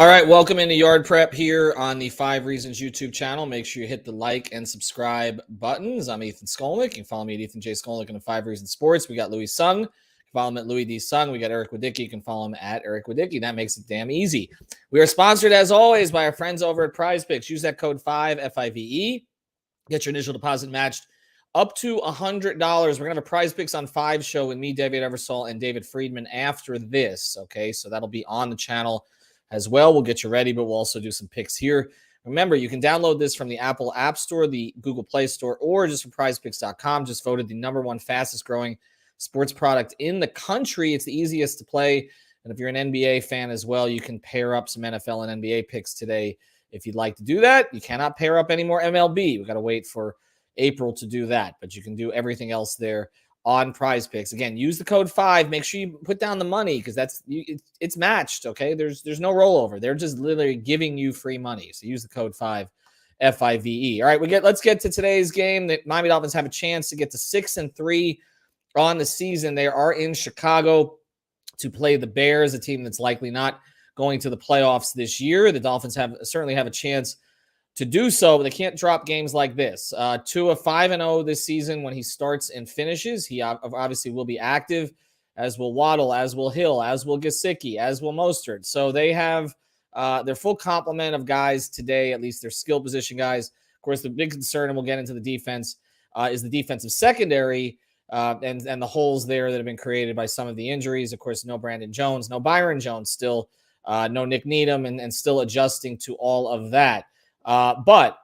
All right, welcome into Yard Prep here on the 5 Reasons YouTube channel. Make sure you hit the like and subscribe buttons. I'm Ethan Skolnick. You can follow me at Ethan J. Skolnick in the 5 Reasons Sports. We got Louis Sung. You can follow him at Louis D. Sung. We got Eric Wadicki. You can follow him at Eric Wadicki. That makes it damn easy. We are sponsored, as always, by our friends over at Prize Picks. Use that code 5, F-I-V-E. Get your initial deposit matched up to $100. We're going to have a Prize Picks on 5 show with me, David Eversole, and David Friedman after this, okay? So that'll be on the channel as well. We'll get you ready, but we'll also do some picks here. Remember, you can download this from the Apple App Store, the Google Play Store, or just from prizepicks.com. Just voted the #1 fastest growing sports product in the country. It's the easiest to play. And if you're an NBA fan as well, you can pair up some NFL and NBA picks today if you'd like to do that. You cannot pair up any more MLB. We've got to wait for April to do that, but you can do everything else there on Prize Picks. Again, use the code 5. Make sure you put down the money because it's matched, okay? There's no rollover. They're just literally giving you free money. So use the code 5, F-I-V-E. All right, let's get to today's game. The Miami Dolphins have a chance to get to 6-3 on the season. They are in Chicago to play the Bears, a team that's likely not going to the playoffs this year. The Dolphins certainly have a chance to do so, but they can't drop games like this. Tua 5-0 this season when he starts and finishes. He obviously will be active, as will Waddle, as will Hill, as will Gesicki, as will Mostert. So they have their full complement of guys today, at least their skill position guys. Of course, the big concern, and we'll get into the defense, is the defensive secondary and the holes there that have been created by some of the injuries. Of course, no Brandon Jones, no Byron Jones still, no Nick Needham, and still adjusting to all of that. But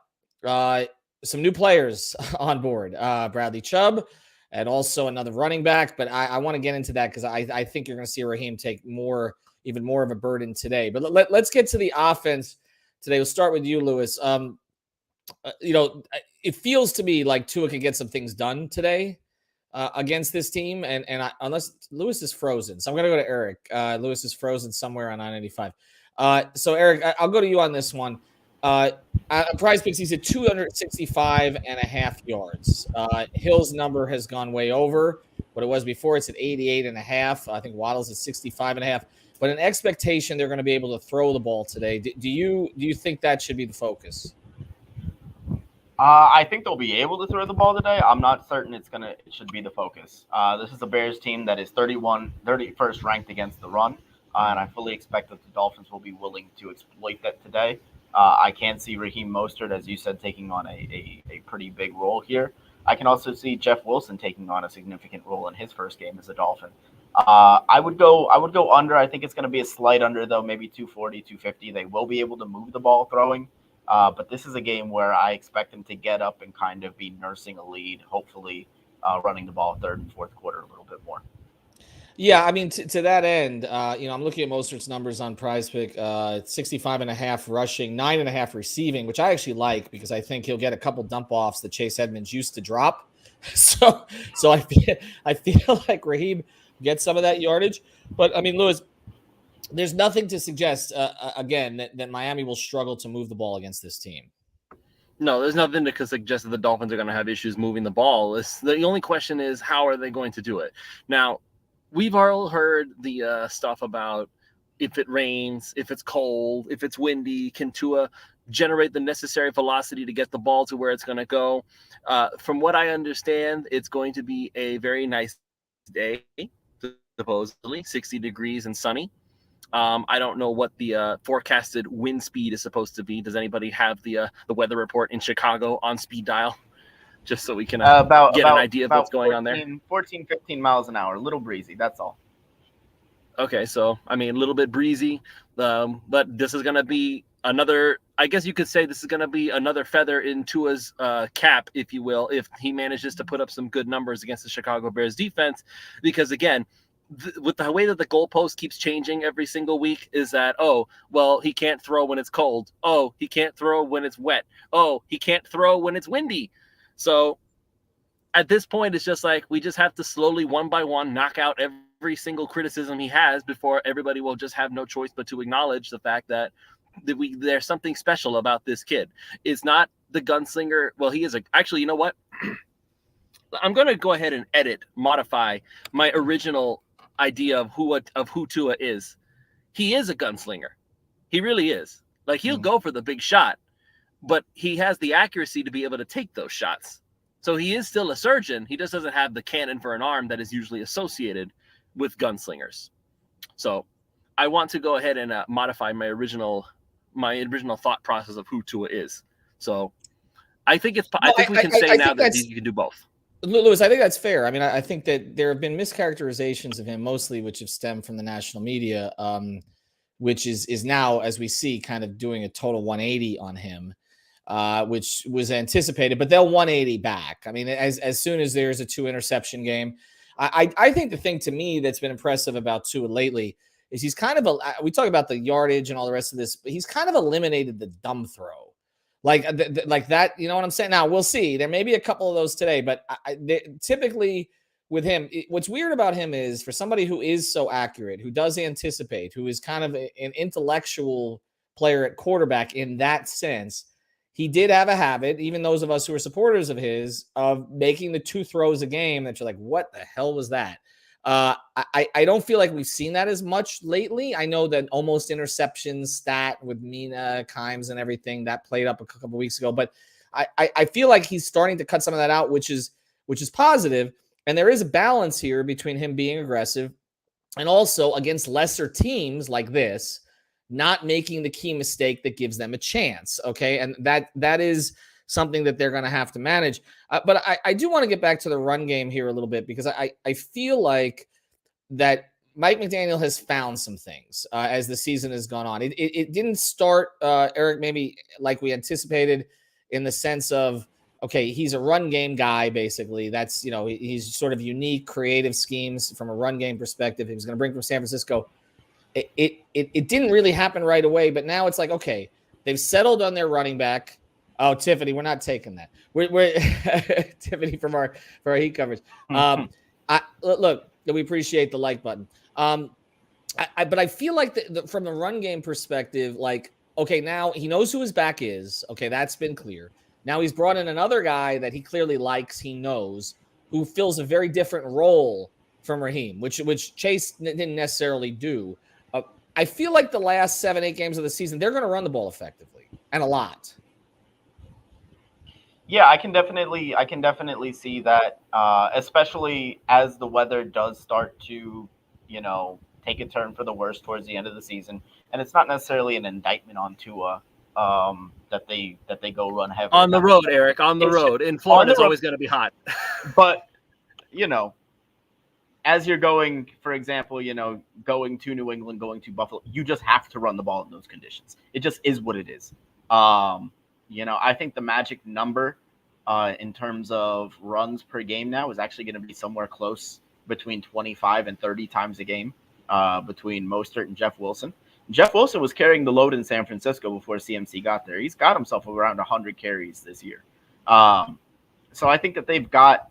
some new players on board, Bradley Chubb, and also another running back. But I want to get into that because I think you're going to see Raheem take even more of a burden today. But let's get to the offense today. We'll start with you, Louis. It feels to me like Tua could get some things done today against this team. Unless Louis is frozen. So I'm going to go to Eric. Louis is frozen somewhere on I-95. So Eric, I'll go to you on this one. Prize Picks, he's at 265.5 yards. Hill's number has gone way over what it was before. It's at 88.5. I think Waddle's at 65.5. But an expectation they're going to be able to throw the ball today. Do you think that should be the focus? I think they'll be able to throw the ball today. I'm not certain it should be the focus. This is a Bears team that is 31st ranked against the run, and I fully expect that the Dolphins will be willing to exploit that today. I can see Raheem Mostert, as you said, taking on a pretty big role here. I can also see Jeff Wilson taking on a significant role in his first game as a Dolphin. I would go under. I think it's going to be a slight under, though, maybe 240, 250. They will be able to move the ball throwing. But this is a game where I expect them to get up and kind of be nursing a lead, hopefully running the ball third and fourth quarter a little bit more. Yeah, I mean, to that end, I'm looking at Mostert's numbers on Prize Pick, 65.5 rushing, 9.5 receiving, which I actually like because I think he'll get a couple dump offs that Chase Edmonds used to drop. So I feel like Raheem gets some of that yardage. But I mean, Louis, there's nothing to suggest again that Miami will struggle to move the ball against this team. No, there's nothing to suggest that the Dolphins are going to have issues moving the ball. The only question is, how are they going to do it? Now, we've all heard the stuff about if it rains, if it's cold, if it's windy, can Tua generate the necessary velocity to get the ball to where it's going to go? From what I understand, it's going to be a very nice day, supposedly, 60 degrees and sunny. I don't know what the forecasted wind speed is supposed to be. Does anybody have the weather report in Chicago on speed dial? Just so we can get an idea of what's going on there. 14, 15 miles an hour, a little breezy, that's all. Okay, so, I mean, a little bit breezy, but this is going to be another, I guess you could say this is going to be another feather in Tua's cap, if you will, if he manages to put up some good numbers against the Chicago Bears defense, because, again, with the way that the goalpost keeps changing every single week is that, oh, well, he can't throw when it's cold. Oh, he can't throw when it's wet. Oh, he can't throw when it's windy. So at this point, it's just like we just have to slowly, one by one, knock out every single criticism he has before everybody will just have no choice but to acknowledge the fact that there's something special about this kid. It's not the gunslinger. Well, he is actually, you know what? I'm going to go ahead and modify my original idea of who Tua is. He is a gunslinger. He really is. Like, he'll go for the big shot, but he has the accuracy to be able to take those shots. So he is still a surgeon. He just doesn't have the cannon for an arm that is usually associated with gunslingers. So I want to go ahead and modify my original thought process of who Tua is. So I think we can say now that you can do both. Lewis, I think that's fair. I mean, I think that there have been mischaracterizations of him, mostly which have stemmed from the national media, which is now, as we see, kind of doing a total 180 on him, which was anticipated. But they'll 180 back. I mean, as soon as there's a 2-interception game, I think the thing to me that's been impressive about Tua lately is he's kind of we talk about the yardage and all the rest of this, but he's kind of eliminated the dumb throw. Like that, you know what I'm saying? Now, we'll see. There may be a couple of those today, but typically with him, what's weird about him is for somebody who is so accurate, who does anticipate, who is kind of an intellectual player at quarterback in that sense, he did have a habit, even those of us who are supporters of his, of making the 2 throws a game that you're like, what the hell was that? I don't feel like we've seen that as much lately. I know that almost interceptions stat with Mina Kimes and everything that played up a couple of weeks ago, but I feel like he's starting to cut some of that out, which is positive. And there is a balance here between him being aggressive and also against lesser teams like this, not making the key mistake that gives them a chance. Okay. And that is something that they're going to have to manage. But I do want to get back to the run game here a little bit, because I feel like that Mike McDaniel has found some things as the season has gone on. It didn't start, Eric, maybe like we anticipated, in the sense of, okay, he's a run game guy, basically. That's, he's sort of unique, creative schemes from a run game perspective. He was going to bring from San Francisco. It didn't really happen right away, but now it's like, okay, they've settled on their running back. Oh, Tiffany, we're not taking that. We're Tiffany for our Heat coverage. Look, we appreciate the like button. But I feel like from the run game perspective, like, okay, now he knows who his back is. Okay, that's been clear. Now he's brought in another guy that he clearly likes, he knows, who fills a very different role from Raheem, which Chase didn't necessarily do. I feel like the last 7-8 games of the season, they're going to run the ball effectively and a lot. Yeah, I can definitely see that, especially as the weather does start to, take a turn for the worse towards the end of the season. And it's not necessarily an indictment on Tua that they go run heavy on the road, Eric. On the road in Florida, it's always going to be hot. But as you're going, for example, going to New England, going to Buffalo, you just have to run the ball in those conditions. It just is what it is. I think the magic number in terms of runs per game now is actually going to be somewhere close between 25 and 30 times a game between Mostert and Jeff Wilson. Jeff Wilson was carrying the load in San Francisco before CMC got there. He's got himself around 100 carries this year. So I think that they've got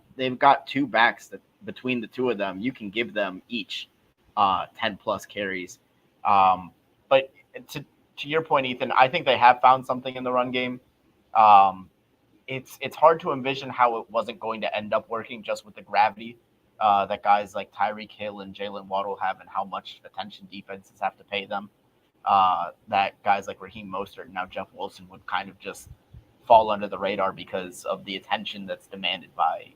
2 backs that between the 2 of them, you can give them each 10 plus carries. But to your point, Ethan, I think they have found something in the run game. It's hard to envision how it wasn't going to end up working just with the gravity that guys like Tyreek Hill and Jalen Waddle have, and how much attention defenses have to pay them. That guys like Raheem Mostert and now Jeff Wilson would kind of just fall under the radar because of the attention that's demanded by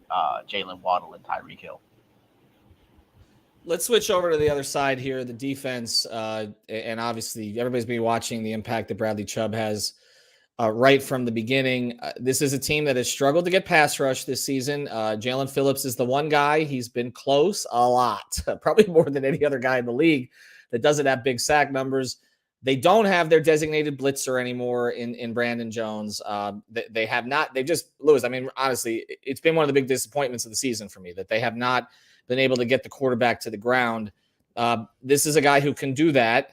Jalen Waddle and Tyreek Hill. Let's switch over to the other side here, the defense. And obviously, everybody's been watching the impact that Bradley Chubb has right from the beginning. This is a team that has struggled to get pass rush this season. Jalen Phillips is the one guy. He's been close a lot, probably more than any other guy in the league that doesn't have big sack numbers. They don't have their designated blitzer anymore in Brandon Jones. They have not. They've just, Lewis, I mean, honestly, it's been one of the big disappointments of the season for me that they have not been able to get the quarterback to the ground. This is a guy who can do that.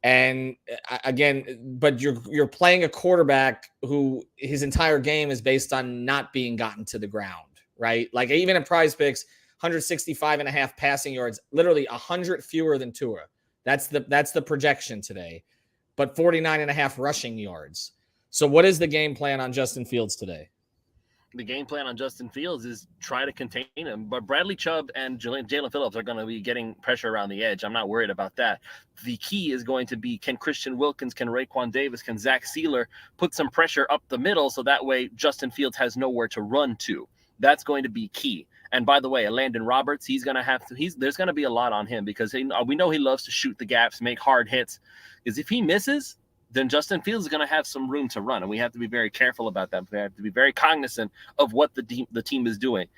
And again, but you're playing a quarterback who his entire game is based on not being gotten to the ground, right? Like even in Prize Picks, 165.5 passing yards, literally 100 fewer than Tua. That's the projection today, but 49.5 rushing yards. So what is the game plan on Justin Fields today? the game plan on Justin Fields is try to contain him. But Bradley Chubb and Jalen Phillips are going to be getting pressure around the edge. I'm not worried about that. The key is going to be, can Christian Wilkins, can Raekwon Davis, can Zach Sealer put some pressure up the middle so that way Justin Fields has nowhere to run to. That's going to be key. And by the way, Landon Roberts, he's going to have to, there's going to be a lot on him because we know he loves to shoot the gaps, make hard hits. Because if he misses, then Justin Fields is going to have some room to run. And we have to be very careful about that. We have to be very cognizant of what the team is doing.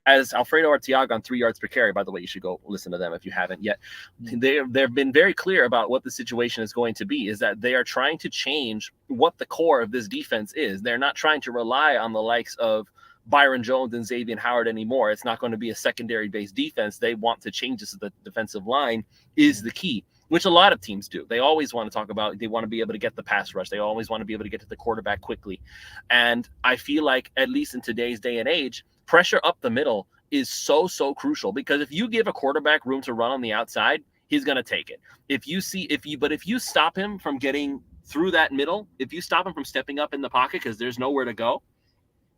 As Alfredo Arteaga on 3 yards per carry, by the way, you should go listen to them if you haven't yet. They've been very clear about what the situation is going to be, is that they are trying to change what the core of this defense is. They're not trying to rely on the likes of Byron Jones and Xavier Howard anymore. It's not going to be a secondary-based defense. They want to change this. The defensive line is the key, which a lot of teams do. They always want to talk about, they want to be able to get the pass rush. They always want to be able to get to the quarterback quickly. And I feel like, at least in today's day and age, pressure up the middle is so crucial, because if you give a quarterback room to run on the outside, he's going to take it. If you stop him from getting through that middle, if you stop him from stepping up in the pocket because there's nowhere to go,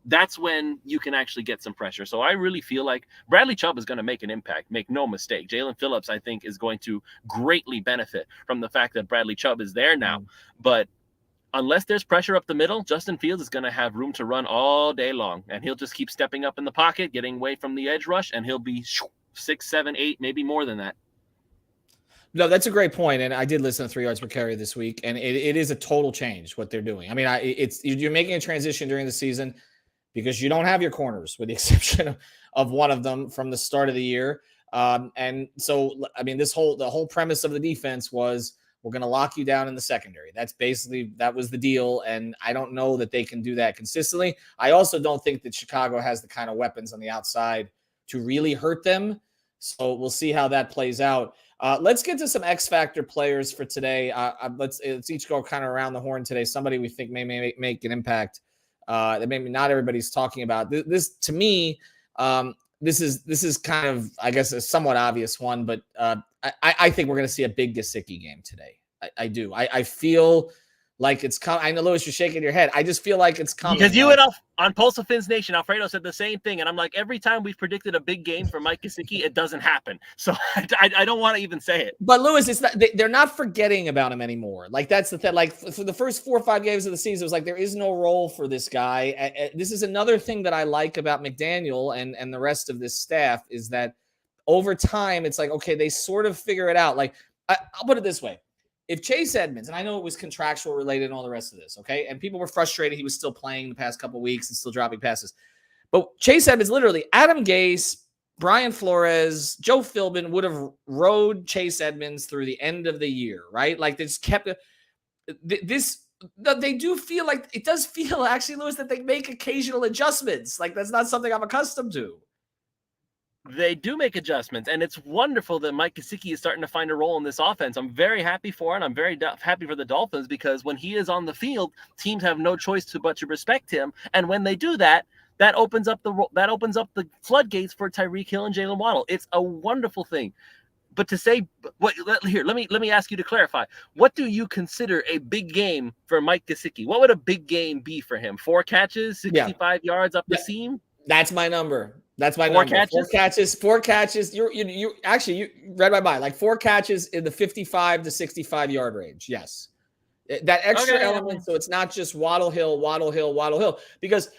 that's when you can actually get some pressure. So I really feel like Bradley Chubb is going to make an impact. Make no mistake. Jalen Phillips, I think, is going to greatly benefit from the fact that Bradley Chubb is there now. But unless there's pressure up the middle, Justin Fields is going to have room to run all day long. And he'll just keep stepping up in the pocket, getting away from the edge rush, and he'll be 6, 7, 8, maybe more than that. No, that's a great point. And I did listen to 3 yards per carry this week, and it is a total change what they're doing. I mean, you're making a transition during the season because you don't have your corners, with the exception of one of them from the start of the year. And so, I mean, the whole premise of the defense was, we're going to lock you down in the secondary. That was the deal. And I don't know that they can do that consistently. I also don't think that Chicago has the kind of weapons on the outside to really hurt them. So we'll see how that plays out. Let's get to some X Factor players for today. Let's each go kind of around the horn today. Somebody we think may make an impact that maybe not everybody's talking about. This to me, this is kind of, I guess, a somewhat obvious one, but I think we're going to see a big Gesicki game today. I do. I feel like it's coming. I know, Louis, you're shaking your head. I just feel like it's coming. Because you went off on Pulse of Fins Nation, Alfredo said the same thing. And I'm like, every time we've predicted a big game for Mike Gesicki, it doesn't happen. So I don't want to even say it. But, Louis, it's not, they're not forgetting about him anymore. Like, that's the thing. Like, for the first 4 or 5 games of the season, it was like, there is no role for this guy. This is another thing that I like about McDaniel and the rest of this staff, is that over time, it's like, okay, they sort of figure it out. Like, I'll put it this way. If Chase Edmonds, and I know it was contractual related and all the rest of this, okay, and people were frustrated he was still playing the past couple of weeks and still dropping passes. But Chase Edmonds, literally, Adam Gase, Brian Flores, Joe Philbin would have rode Chase Edmonds through the end of the year, right? Like, they just kept this. They do feel like, it does feel actually, Louis, that they make occasional adjustments. Like, that's not something I'm accustomed to. They do make adjustments, and it's wonderful that Mike Gesicki is starting to find a role in this offense. I'm very happy for it. I'm very happy for the Dolphins, because when he is on the field, teams have no choice but to respect him. And when they do that, that opens up the floodgates for Tyreek Hill and Jalen Waddle. It's a wonderful thing. But to say, let me ask you to clarify. What do you consider a big game for Mike Gesicki? What would a big game be for him? 4 catches, 65 yards up the seam? That's my number. That's my number. 4 catches. You actually read my mind. Like 4 catches in the 55 to 65 yard range. Yes. That extra element. So it's not just Waddle Hill. Because,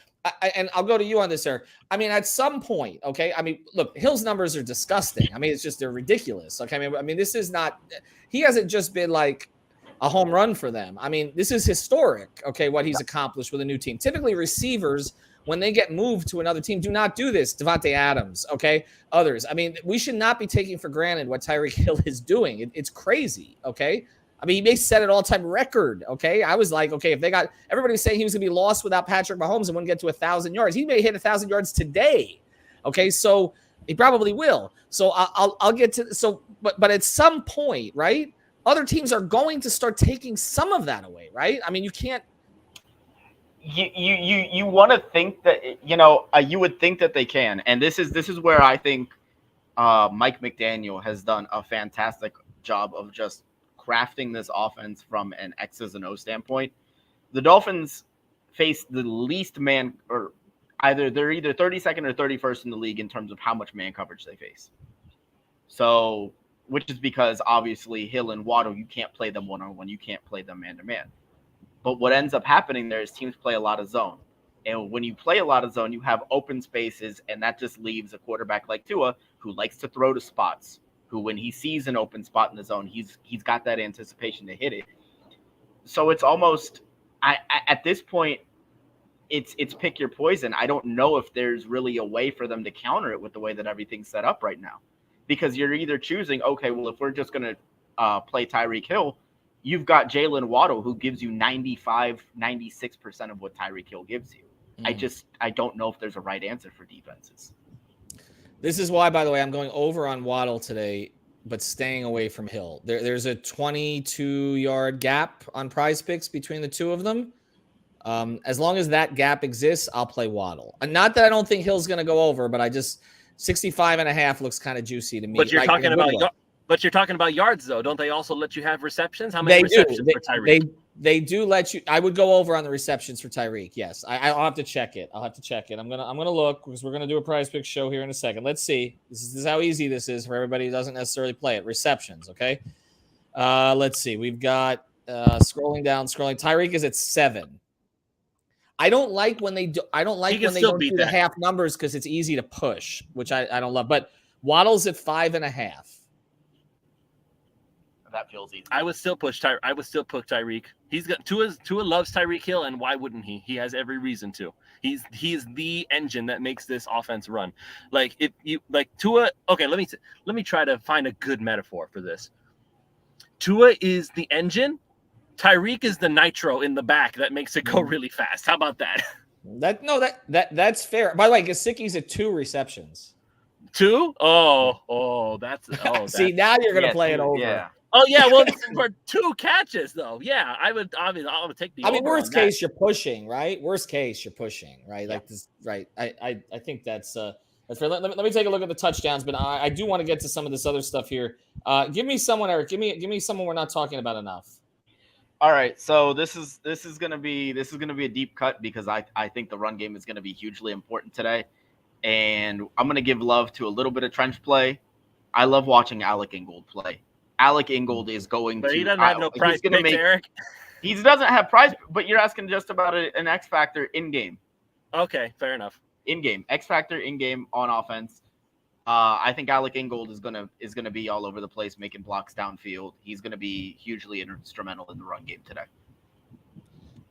and I'll go to you on this, sir. I mean, at some point, okay. I mean, look, Hill's numbers are disgusting. I mean, they're ridiculous. Okay. I mean, this is not, he hasn't just been like a home run for them. I mean, this is historic. Okay. What he's accomplished with a new team. Typically receivers, when they get moved to another team, do not do this. Devontae Adams, okay? Others. I mean, we should not be taking for granted what Tyreek Hill is doing. It's crazy, okay? I mean, he may set an all-time record, okay? I was like, okay, if they got – everybody was saying he was going to be lost without Patrick Mahomes and wouldn't get to 1,000 yards. He may hit 1,000 yards today, okay? So he probably will. So I'll get to – so but at some point, right, other teams are going to start taking some of that away, right? I mean, you can't – You want to think that, you would think that they can. And this is where I think Mike McDaniel has done a fantastic job of just crafting this offense from an X's and O standpoint. The Dolphins face the least they're either 32nd or 31st in the league in terms of how much man coverage they face. So, which is because obviously Hill and Waddle, you can't play them one-on-one, you can't play them man-to-man. But what ends up happening there is teams play a lot of zone. And when you play a lot of zone, you have open spaces, and that just leaves a quarterback like Tua, who likes to throw to spots, who when he sees an open spot in the zone, he's got that anticipation to hit it. So it's almost at this point, it's pick your poison. I don't know if there's really a way for them to counter it with the way that everything's set up right now, because you're either choosing, okay, well, if we're just going to play Tyreek Hill, you've got Jalen Waddle, who gives you 95, 96% of what Tyreek Hill gives you. I don't know if there's a right answer for defenses. This is why, by the way, I'm going over on Waddle today, but staying away from Hill. There's a 22-yard gap on Prize Picks between the two of them. As long as that gap exists, I'll play Waddle. And not that I don't think Hill's going to go over, but 65.5 looks kind of juicy to me. But you're talking about yards, though. Don't they also let you have receptions? How many receptions for Tyreek? They do let you. I would go over on the receptions for Tyreek. Yes, I'll have to check it. I'm gonna look, because we're gonna do a Prize Picks show here in a second. Let's see. This is how easy this is for everybody who doesn't necessarily play it. Receptions, okay. Let's see. We've got scrolling. Tyreek is at 7. I don't like when they do. I don't like when they don't do the half numbers, because it's easy to push, which I don't love. But Waddle's at 5.5. That feels easy. I would still push Tyreek. He's got Tua loves Tyreek Hill, and why wouldn't he? He has every reason to. He's the engine that makes this offense run. Like, if you like Tua, okay, let me try to find a good metaphor for this. Tua is the engine. Tyreek is the nitro in the back that makes it go really fast. How about that? That's fair. By the way, Gesicki's at 2 receptions. 2? That's see, now you're gonna play it over. Yeah. Oh yeah, well, for 2 catches though. Yeah, I would take the. I mean, worst case you're pushing, right? Like this, right? I think that's fair. Let me take a look at the touchdowns, but I do want to get to some of this other stuff here. Give me someone, Eric. Give me someone we're not talking about enough. All right, so this is gonna be a deep cut, because I think the run game is gonna be hugely important today, and I'm gonna give love to a little bit of trench play. I love watching Alec Ingold play. Alec Ingold is going but to. He doesn't have no prize pick, Eric. He doesn't have prize, but you're asking just about an X factor in game. Okay, fair enough. In game, X factor in game on offense. I think Alec Ingold is gonna be all over the place, making blocks downfield. He's gonna be hugely instrumental in the run game today.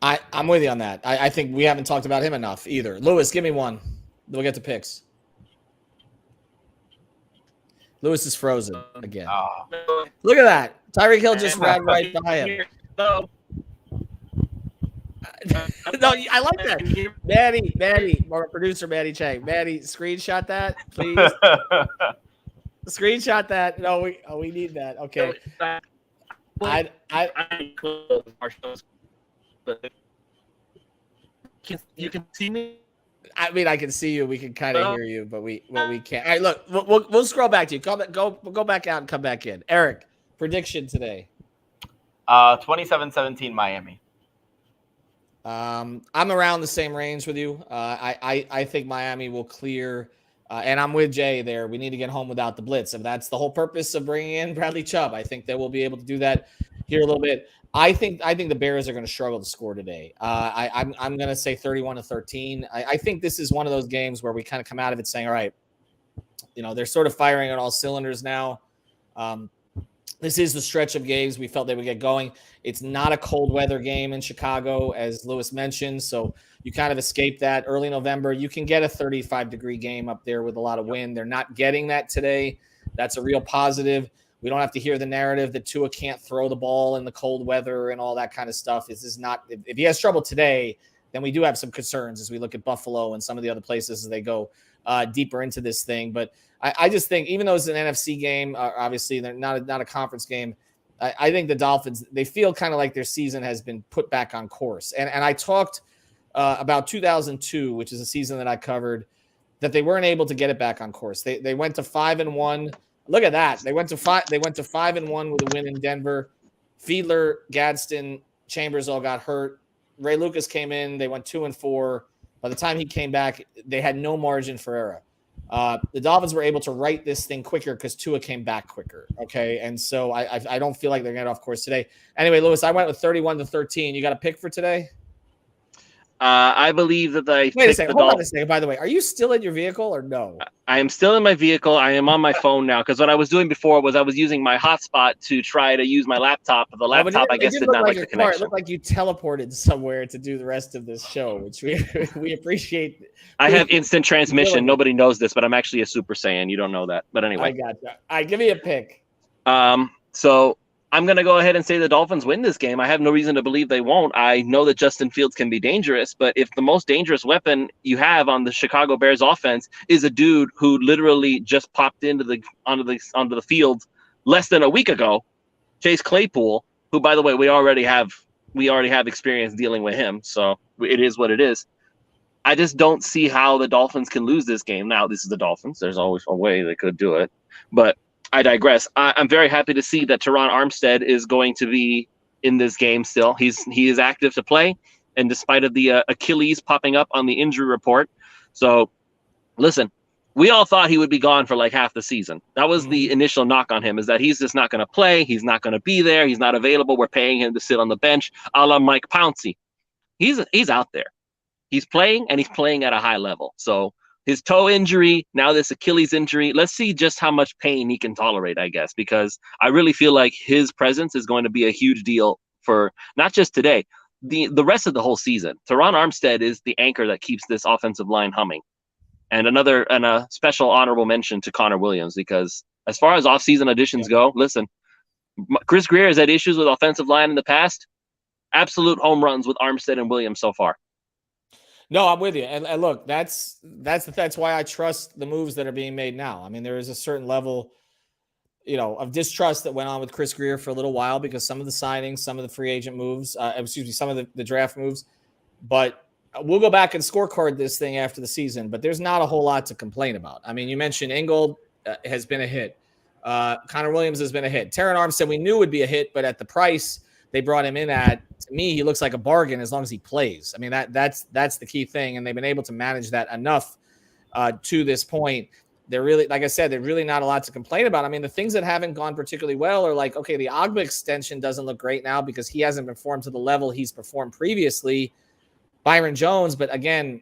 I'm with you on that. I think we haven't talked about him enough either. Lewis, give me one. We'll get to picks. Lewis is frozen again. Look at that. Tyreek Hill just ran right by him. No, I like that. Maddie, our producer, Maddie Chang. Maddie, screenshot that, please. Screenshot that. No, we need that. Okay. You can see me. I mean, I can see you. We can kind of hear you, but we can't. All right, look, we'll scroll back to you. Go back out and come back in. Eric, prediction today. 27-17 Miami. I'm around the same range with you. I think Miami will clear, and I'm with Jay there. We need to get home without the blitz, and that's the whole purpose of bringing in Bradley Chubb. I think they will be able to do that here a little bit. I think the Bears are going to struggle to score today. I'm going to say 31-13. I think this is one of those games where we kind of come out of it saying, all right, they're sort of firing on all cylinders now. This is the stretch of games we felt they would get going. It's not a cold weather game in Chicago, as Lewis mentioned, so you kind of escape that. Early November, you can get a 35-degree game up there with a lot of wind. They're not getting that today. That's a real positive. We don't have to hear the narrative that Tua can't throw the ball in the cold weather and all that kind of stuff. This is not – if he has trouble today, then we do have some concerns as we look at Buffalo and some of the other places as they go deeper into this thing. But I just think, even though it's an NFC game, obviously they're not a conference game, I think the Dolphins, they feel kind of like their season has been put back on course. And I talked about 2002, which is a season that I covered, that they weren't able to get it back on course. They went to 5-1. Look at that. They went to 5-1 with a win in Denver. Fiedler, Gadsden, Chambers all got hurt. Ray Lucas came in. They went 2-4. By the time he came back, they had no margin for error. The Dolphins were able to right this thing quicker because Tua came back quicker. Okay, and so I don't feel like they're getting off course today. Anyway, Lewis, I went with 31-13. You got a pick for today? I believe that I Wait a picked second. the Hold on a Dolphins. second. By the way, are you still in your vehicle or no? I am still in my vehicle. I am on my phone now because what I was doing before was I was using my hotspot to try to use my laptop. But the laptop, I guess, it did look not like your the car. It connection. looked like you teleported somewhere to do the rest of this show, which we appreciate. I have instant transmission. Really? Nobody knows this, but I'm actually a Super Saiyan. You don't know that. But I anyway. got you. All right, give me a pick. So I'm going to go ahead and say the Dolphins win this game. I have no reason to believe they won't. I know that Justin Fields can be dangerous, but if the most dangerous weapon you have on the Chicago Bears offense is a dude who literally just popped onto the field less than a week ago, Chase Claypool, who, by the way, we already have experience dealing with him, so it is what it is. I just don't see how the Dolphins can lose this game. Now, this is the Dolphins. There's always a way they could do it, but I digress. I'm very happy to see that Teron Armstead is going to be in this game still. He is active to play, and despite of the Achilles popping up on the injury report. So, listen, we all thought he would be gone for like half the season. That was the initial knock on him, is that he's just not going to play. He's not going to be there. He's not available. We're paying him to sit on the bench, a la Mike Pouncey. He's out there. He's playing, and he's playing at a high level. So, his toe injury, now this Achilles injury, let's see just how much pain he can tolerate, I guess, because I really feel like his presence is going to be a huge deal for not just today, the rest of the whole season. Teron Armstead is the anchor that keeps this offensive line humming. And a special honorable mention to Connor Williams, because as far as offseason additions go, listen, Chris Greer has had issues with offensive line in the past. Absolute home runs with Armstead and Williams so far. No, I'm with you. And look, that's why I trust the moves that are being made now. I mean, there is a certain level, of distrust that went on with Chris Greer for a little while because some of the signings, some of the free agent moves, some of the draft moves. But we'll go back and scorecard this thing after the season. But there's not a whole lot to complain about. I mean, you mentioned Ingold has been a hit. Connor Williams has been a hit. Teron Armstead we knew would be a hit, but at the price they brought him in at, to me, he looks like a bargain as long as he plays. I mean, that's the key thing, and they've been able to manage that enough to this point. They're really, like I said, they're really not a lot to complain about. I mean, the things that haven't gone particularly well are like, okay, the Ogba extension doesn't look great now because he hasn't performed to the level he's performed previously. Byron Jones, but again,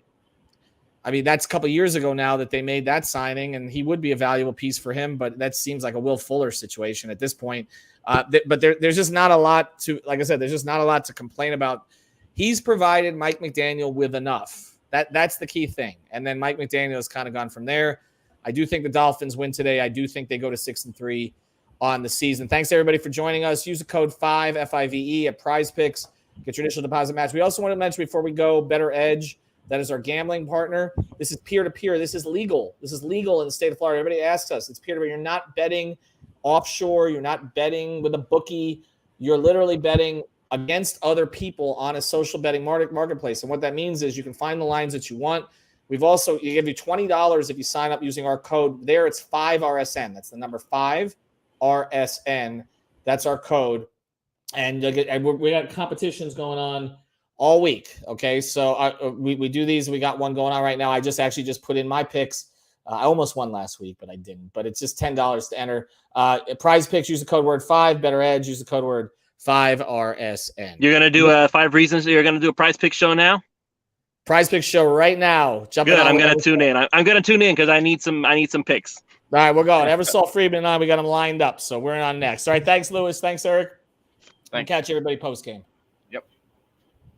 I mean, that's a couple years ago now that they made that signing, and he would be a valuable piece for him, but that seems like a Will Fuller situation at this point. But there's just not a lot to, like I said, there's just not a lot to complain about. He's provided Mike McDaniel with enough. That's the key thing. And then Mike McDaniel has kind of gone from there. I do think the Dolphins win today. I do think they go to 6-3 on the season. Thanks everybody for joining us. Use the code 5 FIVE at Prize Picks. Get your initial deposit match. We also want to mention before we go, Better Edge. That is our gambling partner. This is peer-to-peer. This is legal. This is legal in the state of Florida. Everybody asks us. It's peer-to-peer. You're not betting offshore. You're not betting with a bookie. You're literally betting against other people on a social betting marketplace. And what that means is you can find the lines that you want. You give you $20 if you sign up using our code. There it's 5RSN. That's the number 5RSN. That's our code. And we got competitions going on all week. Okay, so we do these. We got one going on right now. I just put in my picks. I almost won last week, but I didn't. But it's just $10 to enter. Prize Picks, use the code word 5. Better Edge, use the code word 5RSN. You're gonna do a 5 reasons. You're gonna do a Prize Picks show now. Prize Picks show right now. Good. I'm gonna tune in. I'm gonna tune in because I need some picks. All right, we're going. Eversol Freeman and I, we got them lined up, so we're on next. All right, thanks, Lewis. Thanks, Eric. Thanks. Catch everybody post game.